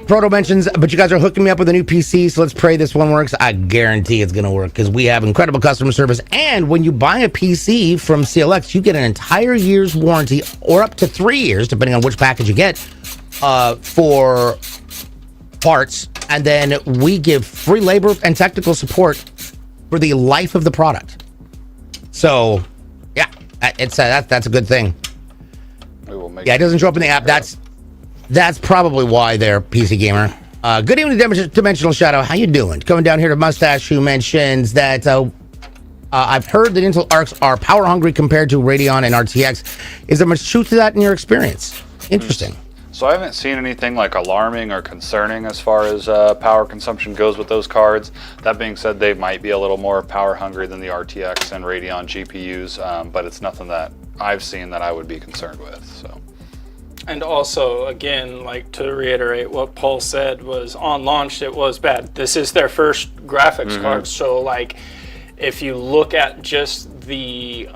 Proto mentions, but you guys are hooking me up with a new PC, so let's pray this one works. I guarantee it's going to work because we have incredible customer service. And when you buy a PC from CLX, you get an entire year's warranty or up to 3 years, depending on which package you get, for parts. And then we give free labor and technical support for the life of the product. So, yeah, that's a good thing. Yeah, it doesn't show up in the app. That's probably why they're PC Gamer. Good evening, Dimensional Shadow. How you doing? Coming down here to Mustache, who mentions that I've heard that Intel Arcs are power hungry compared to Radeon and RTX. Is there much truth to that in your experience? Interesting. So I haven't seen anything like alarming or concerning as far as power consumption goes with those cards. That being said, they might be a little more power hungry than the RTX and Radeon GPUs, but it's nothing that I've seen that I would be concerned with. So. And also, again, like to reiterate what Paul said, was on launch it was bad. This is their first graphics card, so like if you look at just the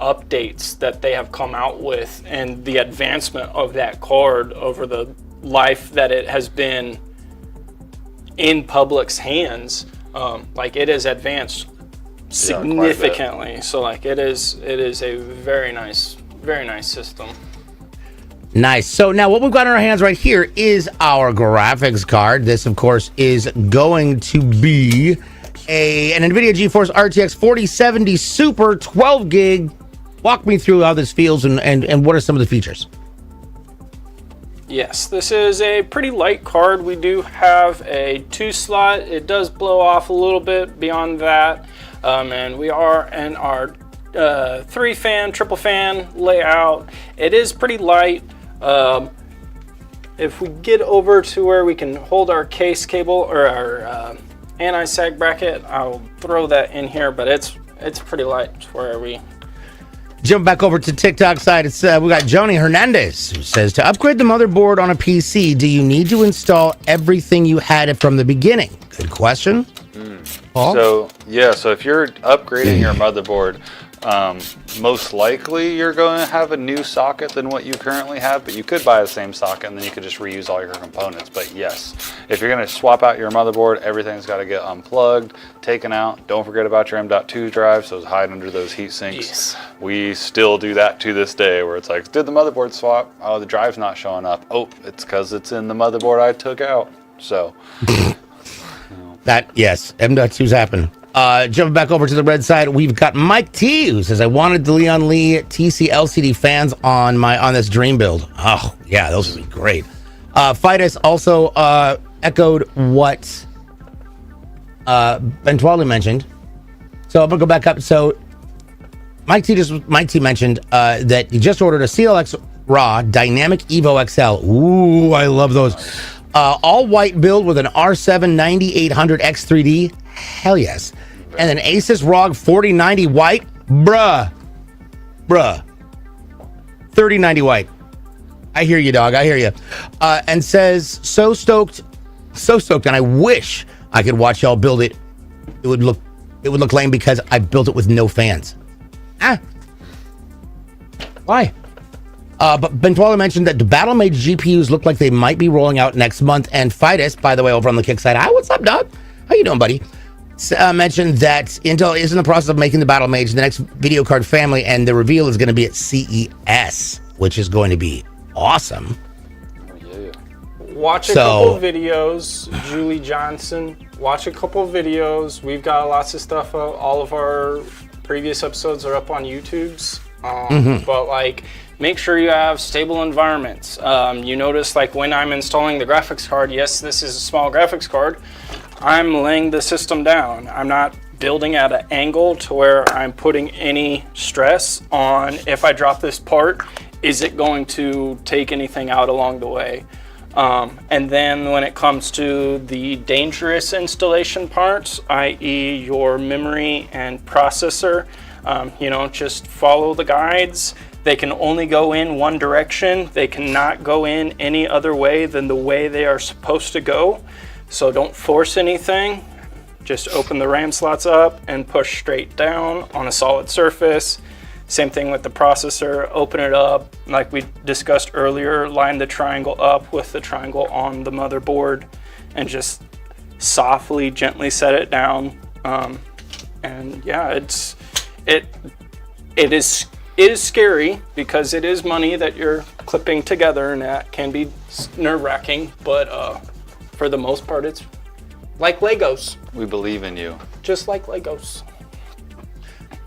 updates that they have come out with and the advancement of that card over the life that it has been in public's hands, like it is advanced significantly. So like it is a very nice system. Nice. So now what we've got in our hands right here is our graphics card. This, of course, is going to be an NVIDIA GeForce RTX 4070 Super 12 gig. Walk me through how this feels and what are some of the features. Yes, this is a pretty light card. We do have a 2-slot. It does blow off a little bit beyond that. And we are in our 3-fan, triple fan layout. It is pretty light. If we get over to where we can hold our case cable or our anti-sag bracket, I'll throw that in here, but it's pretty light. Where are we? Jump back over to TikTok side. It's we got Joni Hernandez who says, to upgrade the motherboard on a PC, do you need to install everything you had from the beginning? Good question. Paul? So if you're upgrading your motherboard, most likely you're going to have a new socket than what you currently have, but you could buy the same socket and then you could just reuse all your components. But yes, if you're going to swap out your motherboard, everything's got to get unplugged, taken out. Don't forget about your M.2 drives, those hide under those heat sinks. Yes. We still do that to this day, where it's like, did the motherboard swap? Oh, the drive's not showing up. Oh, it's because it's in the motherboard I took out. So that, yes, M.2's happen. Jumping back over to the red side, we've got Mike T, who says, I wanted the Leon Lee TC LCD fans on this dream build. Oh, yeah, those would be great. Fidus also echoed what Bentuali mentioned. So I'm going to go back up. So Mike T mentioned that he just ordered a CLX Raw Dynamic Evo XL. Ooh, I love those. All white build with an R7 9800 X3D. Hell yes. And an Asus ROG 4090 white. Bruh. 3090 white. I hear you, dog. I hear you. And says, so stoked. And I wish I could watch y'all build it. It would look lame because I built it with no fans. Why? But Bentuala mentioned that the Battle-Made GPUs look like they might be rolling out next month. And Fidus, by the way, over on the Kick side. Hi, what's up, dog? How you doing, buddy? Mentioned that Intel is in the process of making the Battle-Made the next video card family, and the reveal is going to be at CES, which is going to be awesome. Watch a couple videos, Julie Johnson. Watch a couple videos. We've got lots of stuff. All of our previous episodes are up on YouTube's. But like, make sure you have stable environments. You notice, like, when I'm installing the graphics card, yes, this is a small graphics card. I'm laying the system down. I'm not building at an angle to where I'm putting any stress on, if I drop this part, is it going to take anything out along the way? And then when it comes to the dangerous installation parts, i.e. your memory and processor, just follow the guides. They can only go in one direction. They cannot go in any other way than the way they are supposed to go. So don't force anything. Just open the RAM slots up and push straight down on a solid surface. Same thing with the processor. Open it up. Like we discussed earlier, line the triangle up with the triangle on the motherboard and just softly, gently set it down. And yeah, it is scary because it is money that you're clipping together, and that can be nerve-wracking, but for the most part, it's like Legos. We believe in you. Just like Legos.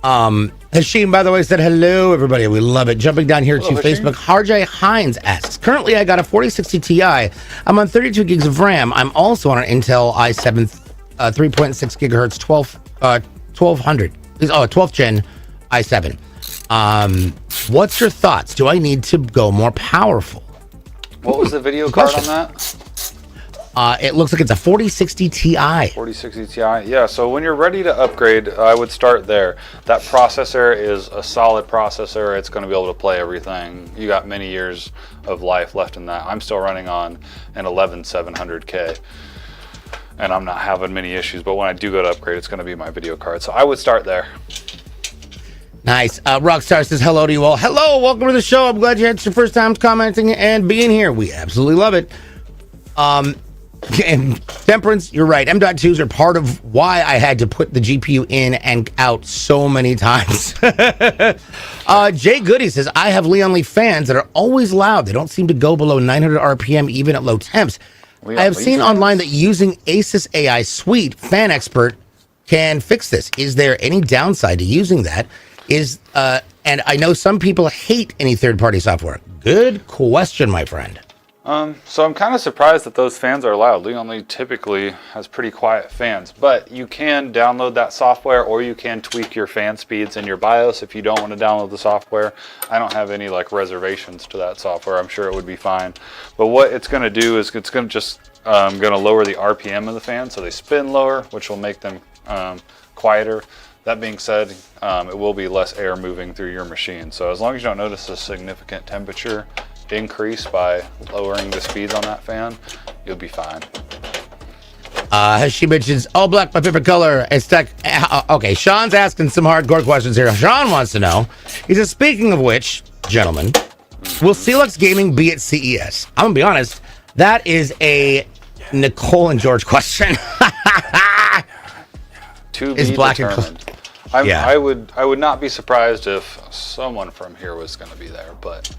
Hashim, by the way, said hello, everybody. We love it. Jumping down here to Facebook, Harjay Hines asks, currently I got a 4060 Ti. I'm on 32 gigs of RAM. I'm also on an Intel i7 3.6 gigahertz 1200. 12th gen i7. What's your thoughts? Do I need to go more powerful? What was the video card on that? It looks like it's a 4060 Ti. 4060 Ti. Yeah, so when you're ready to upgrade, I would start there. That processor is a solid processor. It's going to be able to play everything. You got many years of life left in that. I'm still running on an 11700K, and I'm not having many issues, but when I do go to upgrade, it's going to be my video card. So I would start there. Nice. Rockstar says hello to you all. Hello, welcome to the show. I'm glad you had your first time commenting and being here. We absolutely love it. And Temperance, you're right. M.2s are part of why I had to put the GPU in and out so many times. Jay Goody says, I have Leon Lee fans that are always loud. They don't seem to go below 900 RPM even at low temps. I have seen online that using Asus AI Suite Fan Expert can fix this. Is there any downside to using that? And I know some people hate any third-party software. Good question, my friend. So I'm kind of surprised that those fans are loud. Leon Lee typically has pretty quiet fans, but you can download that software, or you can tweak your fan speeds in your BIOS if you don't want to download the software. I don't have any reservations to that software. I'm sure it would be fine. But what it's going to do is it's going to just lower the RPM of the fan, so they spin lower, which will make them quieter. That being said, it will be less air moving through your machine. So as long as you don't notice a significant temperature increase by lowering the speeds on that fan, you'll be fine. She mentions all black, my favorite color. It's tech. Okay, Sean's asking some hardcore questions here. Sean wants to know. He says, speaking of which, gentlemen, will Celux Gaming be at CES? I'm gonna be honest. That is a Nicole and George question. To be determined. I would not be surprised if someone from here was going to be there, but.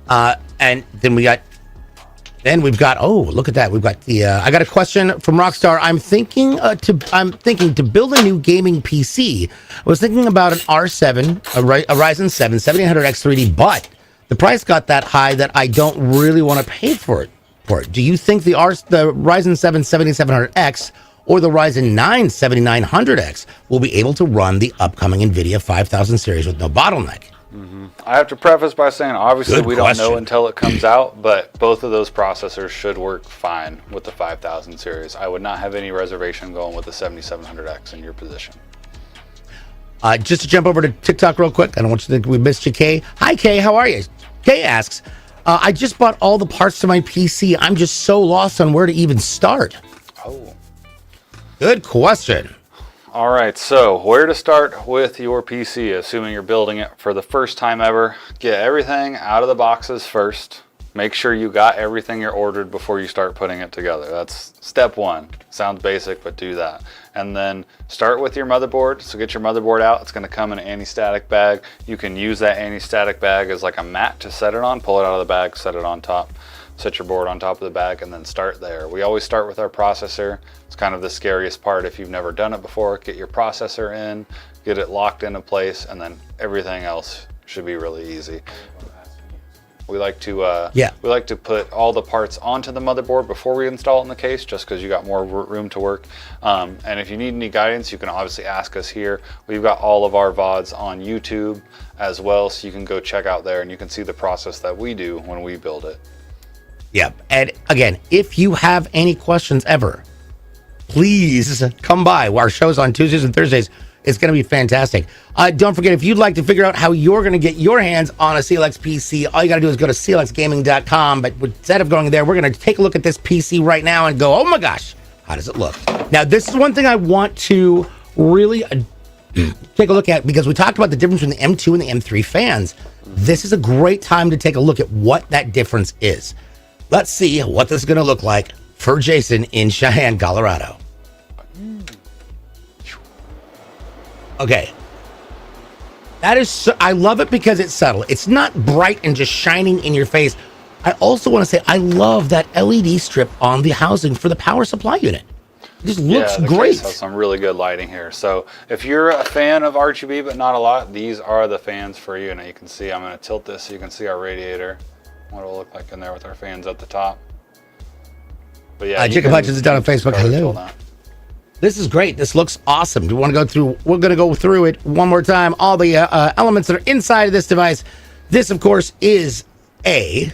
And then we've got, oh, look at that. We've got the, I got a question from Rockstar. I'm thinking to build a new gaming PC. I was thinking about an R7, a Ryzen 7 7800X 3D, but the price got that high that I don't really want to pay for it. Do you think the Ryzen 7 7700X or the Ryzen 9 7900X will be able to run the upcoming NVIDIA 5000 series with no bottleneck? I have to preface by saying, obviously, Good we question. don't know until it comes out, but both of those processors should work fine with the 5000 series. I would not have any reservation going with the 7700X in your position. Just to jump over to TikTok real quick, I don't want you to think we missed you, Kay. Hi, Kay. How are you? Kay asks, I just bought all the parts to my PC. I'm just so lost on where to even start. Oh. Good question. All right, so where to start with your PC, assuming you're building it for the first time ever. Get everything out of the boxes first. Make sure you got everything you ordered before you start putting it together. That's step one. Sounds basic, but do that. And then start with your motherboard. So get your motherboard out. It's going to come in an anti-static bag. You can use that anti-static bag as like a mat to set it on. Pull it out of the bag, set it on top. Set your board on top of the bag and then start there. We always start with our processor. It's kind of the scariest part if you've never done it before. Get your processor in, get it locked into place, and then everything else should be really easy. We like to put all the parts onto the motherboard before we install it in the case, just because you got more room to work. And if you need any guidance, you can obviously ask us here. We've got all of our VODs on YouTube as well, so you can go check out there and you can see the process that we do when we build it. Yep. And again, if you have any questions ever, please come by. Our show's on Tuesdays and Thursdays. It's going to be fantastic. Don't forget, if you'd like to figure out how you're going to get your hands on a CLX PC, all you got to do is go to clxgaming.com. But instead of going there, we're going to take a look at this PC right now and go, oh my gosh, how does it look? Now, this is one thing I want to really take a look at, because we talked about the difference between the M2 and the M3 fans. This is a great time to take a look at what that difference is. Let's see what this is going to look like for Jason in Cheyenne, Colorado. Okay. That is, I love it because it's subtle. It's not bright and just shining in your face. I also want to say, I love that LED strip on the housing for the power supply unit. It just looks great. Case has some really good lighting here. So if you're a fan of RGB, but not a lot, these are the fans for you. Now you can see, I'm going to tilt this so you can see our radiator. What it'll look like in there with our fans at the top. But yeah, Jacob Hutchins is down on Facebook. Hello. This is great. This looks awesome. Do you want to go through? We're going to go through it one more time. All the elements that are inside of this device. This, of course, is a.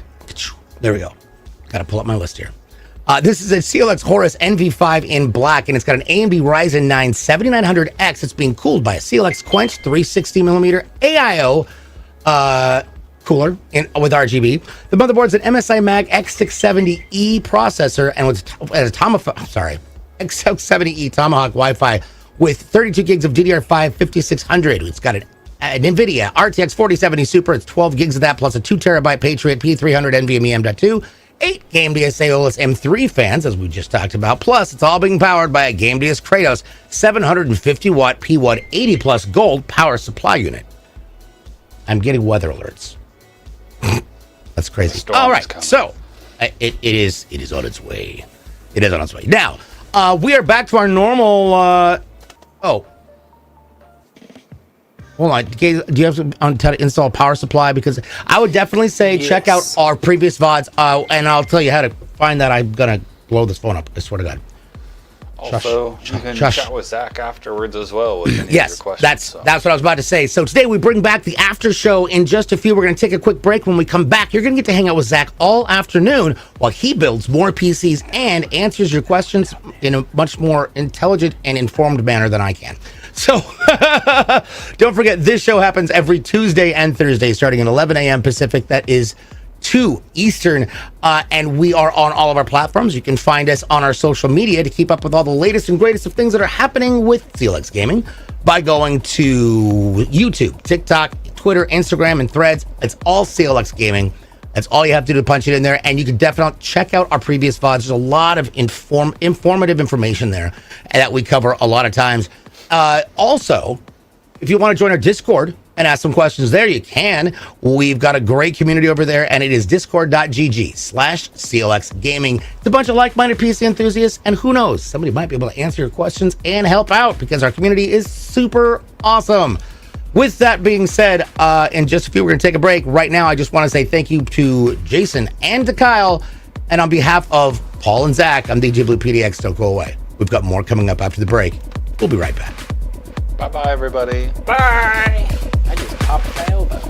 There we go. Got to pull up my list here. This is a CLX Horus NV5 in black, and it's got an AMD Ryzen 9 7900X. It's being cooled by a CLX Quench 360mm AIO cooler with RGB. The motherboard's an MSI Mag X670E processor and with X670E Tomahawk Wi-Fi with 32 gigs of DDR5 5600. It's got an NVIDIA RTX 4070 Super. It's 12 gigs of that plus a 2 terabyte Patriot P300 NVMe M.2. 8 GameDS Aeolus M3 fans, as we just talked about. Plus, it's all being powered by a GameDS Kratos 750 watt P180 plus gold power supply unit. I'm getting weather alerts. That's crazy. All right, so it is on its way. It is on its way. Now, we are back to our normal. Hold on. Do you have how to install power supply? Because I would definitely say check out our previous VODs, and I'll tell you how to find that. I'm gonna blow this phone up. I swear to God. Also, you can chat with Zach afterwards as well with any of Yes, your questions. that's what I was about to say. So today we bring back the after show in just a few. We're going to take a quick break. When we come back, you're going to get to hang out with Zach all afternoon while he builds more PCs and answers your questions in a much more intelligent and informed manner than I can. So don't forget, this show happens every Tuesday and Thursday starting at 11 a.m. Pacific. That is 2 Eastern, and we are on all of our platforms. You can find us on our social media to keep up with all the latest and greatest of things that are happening with CLX Gaming by going to YouTube, TikTok, Twitter, Instagram, and Threads. It's all CLX Gaming. That's all you have to do to punch it in there, and you can definitely check out our previous VODs. There's a lot of informative information there that we cover a lot of times. Also, if you want to join our Discord and ask some questions there, you can. We've got a great community over there, and it is discord.gg/CLX Gaming. It's a bunch of like-minded PC enthusiasts, and who knows, somebody might be able to answer your questions and help out because our community is super awesome. With that being said, in just a few, we're going to take a break. Right now, I just want to say thank you to Jason and to Kyle, and on behalf of Paul and Zach, I'm DJ Blue PDX. Don't go away. We've got more coming up after the break. We'll be right back. Bye-bye, everybody. Bye. I just popped my elbow.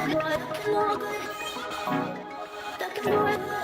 Looking for it.